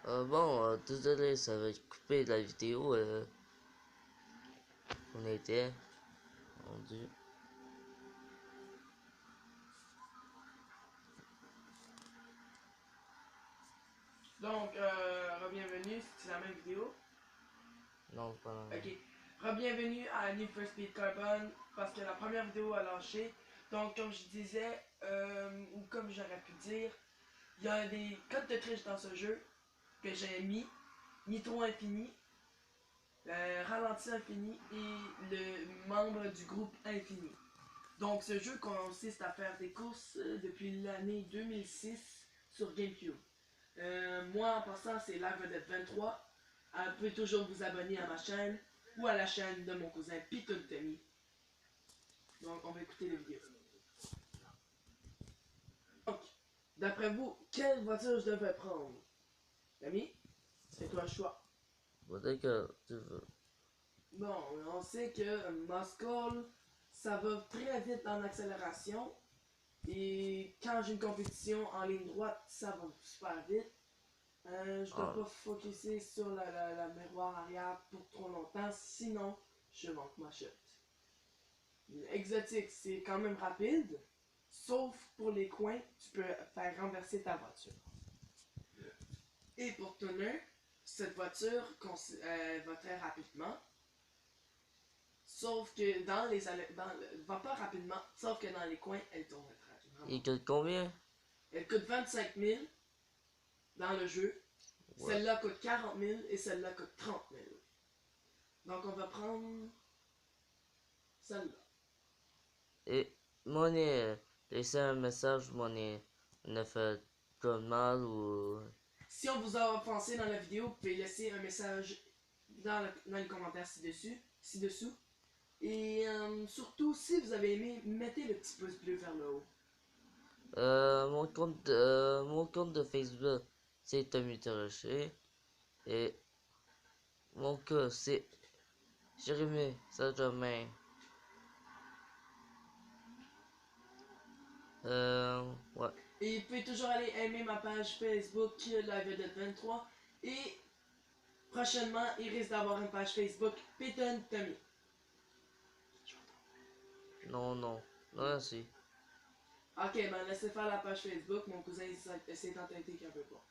Désolé, ça va couper la vidéo. On était rendu. Donc, re-bienvenue, c'est la même vidéo. Non, pas la Ok. Re-bienvenue à Need for Speed Carbon, parce que la première vidéo a lâché. Donc, comme je disais, ou comme j'aurais pu dire, il y a des codes de triche dans ce jeu que j'ai mis. Nitro Infini, Ralenti Infini et le membre du groupe Infini. Donc, ce jeu consiste à faire des courses depuis l'année 2006 sur GameCube. Moi, en passant, c'est LiveVedette 23. Vous pouvez toujours vous abonner à ma chaîne ou à la chaîne de mon cousin Piton Tommy. Donc, on va écouter les vidéos. Donc, d'après vous, quelle voiture je devrais prendre? Tommy, c'est toi le choix. Faudrait que tu veux. Bon, on sait que Muscle, ça va très vite en accélération. Et quand j'ai une compétition en ligne droite, ça va super vite. Je dois Ah, pas focuser sur la miroir arrière pour trop longtemps, sinon je manque ma chute. Exotique, c'est quand même rapide, sauf pour les coins, tu peux faire renverser ta voiture. Et pour tenir, cette voiture va très rapidement, sauf que va pas rapidement, sauf que dans les coins, elle tourne très rapidement. il coûte combien? Elle coûte 25 000 dans le jeu. Ouais. Celle-là coûte 40 000 et celle-là coûte 30 000. Donc on va prendre celle-là. Et mon laissé un message, on a fait comme mal ou. Si on vous a offensé dans la vidéo, vous pouvez laisser un message dans les commentaires ci-dessous. Et surtout, si vous avez aimé, mettez le petit pouce bleu vers le haut. Mon compte de Facebook, c'est Tommy Terrocher. Et mon cas, c'est Jérémy Saint-Germain. Ouais. Et vous pouvez toujours aller aimer ma page Facebook, la vedette 23. Et prochainement, il risque d'avoir une page Facebook, Peyton Tommy. Non, non. Non, si. Ok, ben laissez faire la page Facebook, mon cousin s'est entêté qu'un peu pas.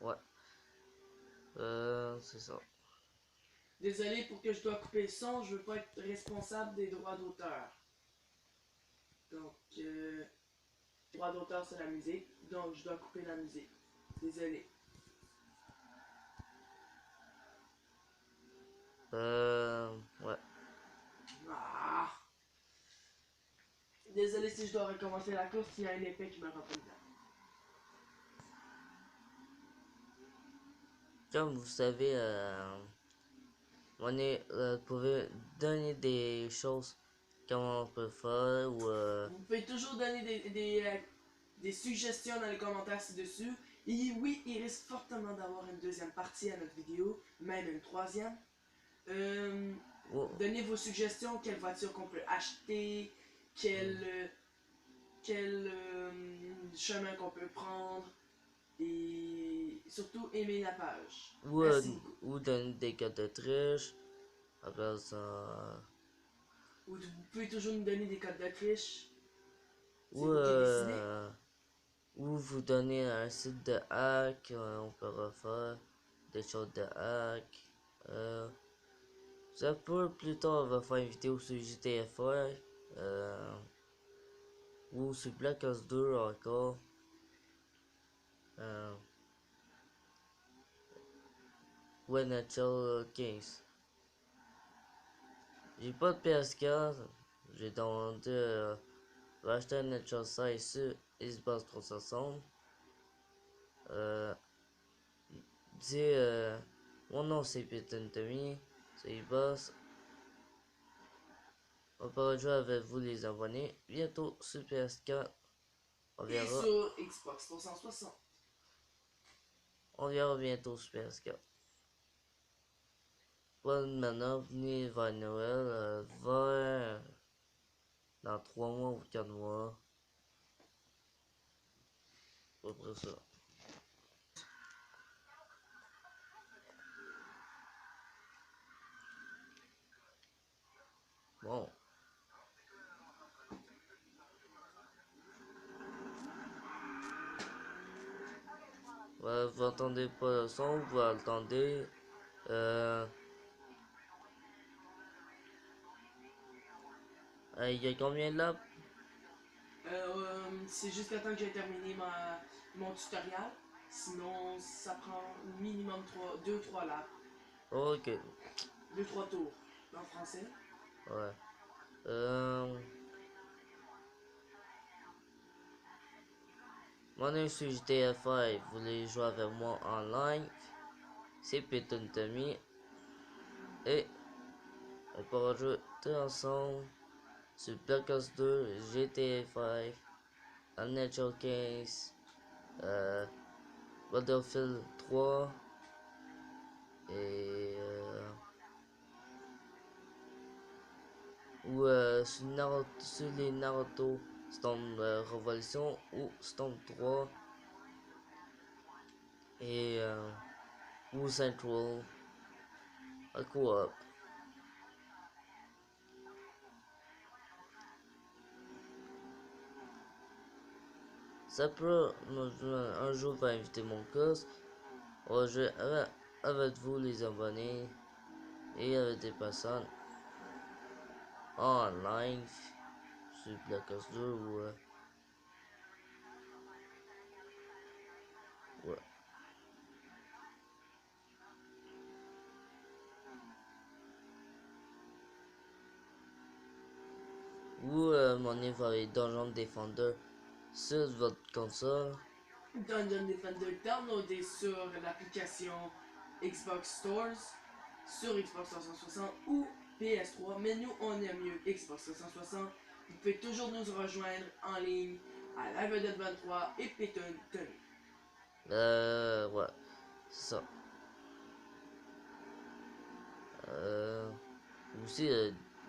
Ouais. C'est ça. Désolé pour que je dois couper le son, je veux pas être responsable des droits d'auteur. Donc, droit d'auteur c'est la musique, donc je dois couper la musique. Désolé. Ouais. Ah! Désolé si je dois recommencer la course, il y a un épée qui me rappelle là. Comme vous savez, pouvez donner des choses comment on peut faire ou Vous pouvez toujours donner des suggestions dans les commentaires ci-dessus. Et oui, il risque fortement d'avoir une deuxième partie à notre vidéo, même une troisième. ou- Donnez vos suggestions, quelle voiture qu'on peut acheter, quel chemin qu'on peut prendre. Et surtout, aimez la page. Merci beaucoup. ou donner des cartes de triche. Après ça, Ou vous pouvez toujours nous donner des codes de triche. C'est ou, vous qui décidez. ou vous donner un site de hack, on peut refaire des choses de hack. Ça peut plus tard on va faire une vidéo sur GTFR. Euh, ou sur Black Ops 2 encore. Euh, ou NHL 15. J'ai pas de PS4. J'ai demandé acheter un NHL 16 sur Xbox 360. Euh, mon nom c'est Peyton Tommy. C'est Xbox. On pourra jouer avec vous les abonnés. Bientôt sur PS4. On Et verra. sur Xbox 360. On verra bientôt sur PS4. Bonne manœuvre, ni vers Noël, vers dans 3 mois ou 4 mois. après ça. Bon. Ouais, vous entendez pas le son, vous attendez. Il y a combien de laps? C'est jusqu'à temps que j'ai terminé mon tutoriel. Sinon, ça prend minimum 2-3 laps. Ok. 2-3 tours en français. Ouais. Mon nom est GTA5. Vous voulez jouer avec moi en live? C'est Python Tommy. Et on pourra jouer tous ensemble sur Black Ops 2, GTA 5, Unnatural 15, Battlefield 3 et sur les Naruto Storm Revolution ou Storm 3 et ou Central à co-op. Ça peut un jour va inviter mon cause. On va jouer avec vous les abonnés et avec des personnes en live sur Black Ops 2 ou ouais. Ou mon les Dungeon Defender sur votre console. Dungeon Defender downloadé sur l'application Xbox Stores, sur Xbox 360 ou PS3, mais nous on aime mieux Xbox 360. Vous pouvez toujours nous rejoindre en ligne à Live23 et Python Tommy. Ouais, c'est ça. Aussi,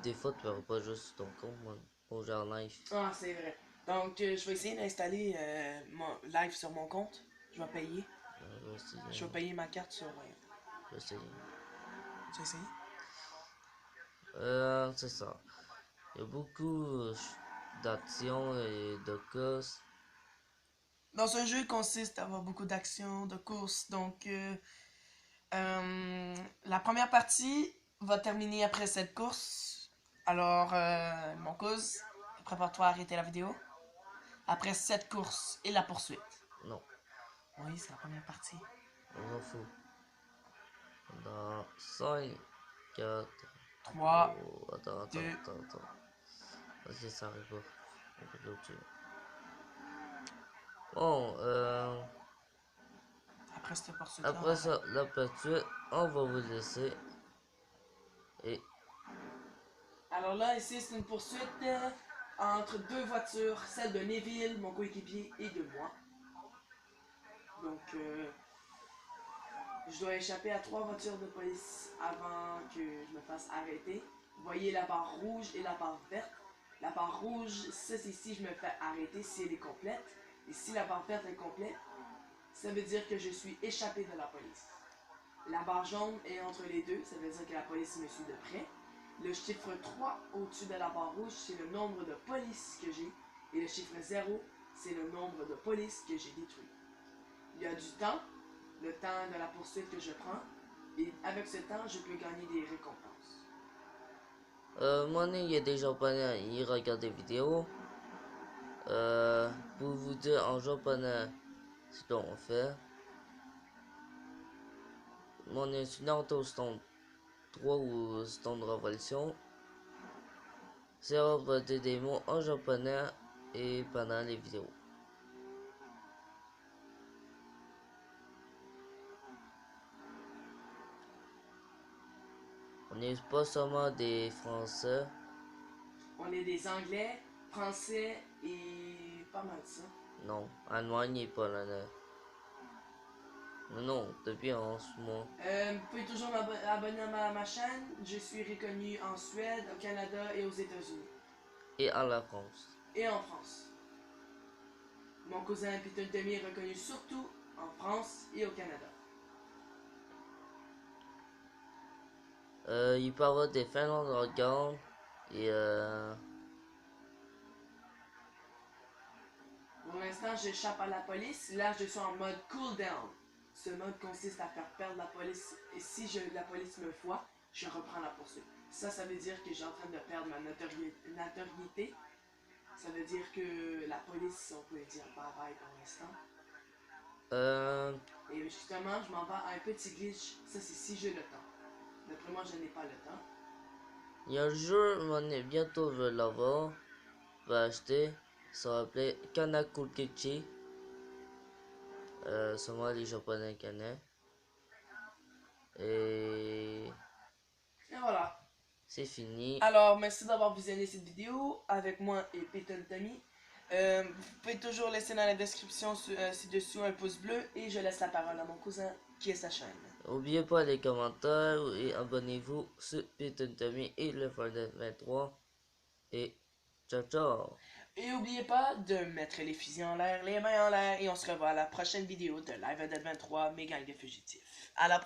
des fois, tu verras pas juste sur ton compte, man. Au genre live. Ah, c'est vrai. Donc, je vais essayer d'installer mon live sur mon compte. Je vais payer. Je vais payer ma carte sur. Je sais. Tu as essayé? C'est ça. Il y a beaucoup d'actions et de courses. Dans ce jeu, il consiste à avoir beaucoup d'actions, de courses. Donc, la première partie va terminer après cette course. Alors, mon cause, prépare-toi à arrêter la vidéo. Après cette course et la poursuite. Non, Oui, c'est la première partie. on s'en fout. Dans 5, 4, 3, attends. 2, Ok, ça arrive pas. On peut clôturer. Bon, après cette poursuite-là, après ça, la peinture, on va vous laisser. Et alors là, ici, c'est une poursuite entre deux voitures, celle de Neville, mon coéquipier, et de moi. Donc, je dois échapper à 3 voitures de police avant que je me fasse arrêter. Vous voyez la barre rouge et la barre verte. La barre rouge, ça c'est si je me fais arrêter, si elle est complète. Et si la barre verte est complète, ça veut dire que je suis échappé de la police. La barre jaune est entre les deux, ça veut dire que la police me suit de près. Le chiffre 3 au-dessus de la barre rouge, c'est le nombre de polices que j'ai. Et le chiffre 0, c'est le nombre de polices que j'ai détruit. Il y a du temps, le temps de la poursuite que je prends. Et avec ce temps, je peux gagner des récompenses. moi, il y a des japonais, ils regardent des vidéos. Pour vous dire en japonais ce qu'on fait. Mon incident au stand 3 ou stand de révolution. C'est représenter des mots en japonais et pendant les vidéos. On n'est pas seulement des Français. On est des Anglais, Français et pas mal de ça. Non, Allemagne et Polonais. Non, depuis en ce mois. Vous pouvez toujours m'abonner à ma chaîne. Je suis reconnu en Suède, au Canada et aux États-Unis. Et à la France. Et en France. Mon cousin Piton Tommy est reconnu surtout en France et au Canada. Il peut avoir des Finlandes organes et Pour l'instant, j'échappe à la police. Là, je suis en mode cool down. Ce mode consiste à faire perdre la police. Et si la police me voit, je reprends la poursuite. Ça veut dire que j'ai en train de perdre ma notoriété. Ça veut dire que la police, on peut dire bye bye pour l'instant. Et justement, je m'en vais à un petit glitch. Ça, c'est si j'ai le temps. D'après moi, je n'ai pas le temps. il y a un jeu, bientôt je vais l'avoir, je vais acheter, ça va s'appeler Kanakukichi. C'est moi les japonais connaissent. Et Et voilà. c'est fini. Alors, merci d'avoir visionné cette vidéo avec moi et Peyton Tommy. Vous pouvez toujours laisser dans la description ci-dessous un pouce bleu et je laisse la parole à mon cousin qui est sa chaîne. N'oubliez pas les commentaires et abonnez-vous sur Python Tommy et le Fortnite 23. Et ciao ciao! Et n'oubliez pas de mettre les fusils en l'air, les mains en l'air et on se revoit à la prochaine vidéo de Live Dead 23, mes gangs de fugitifs. À la prochaine.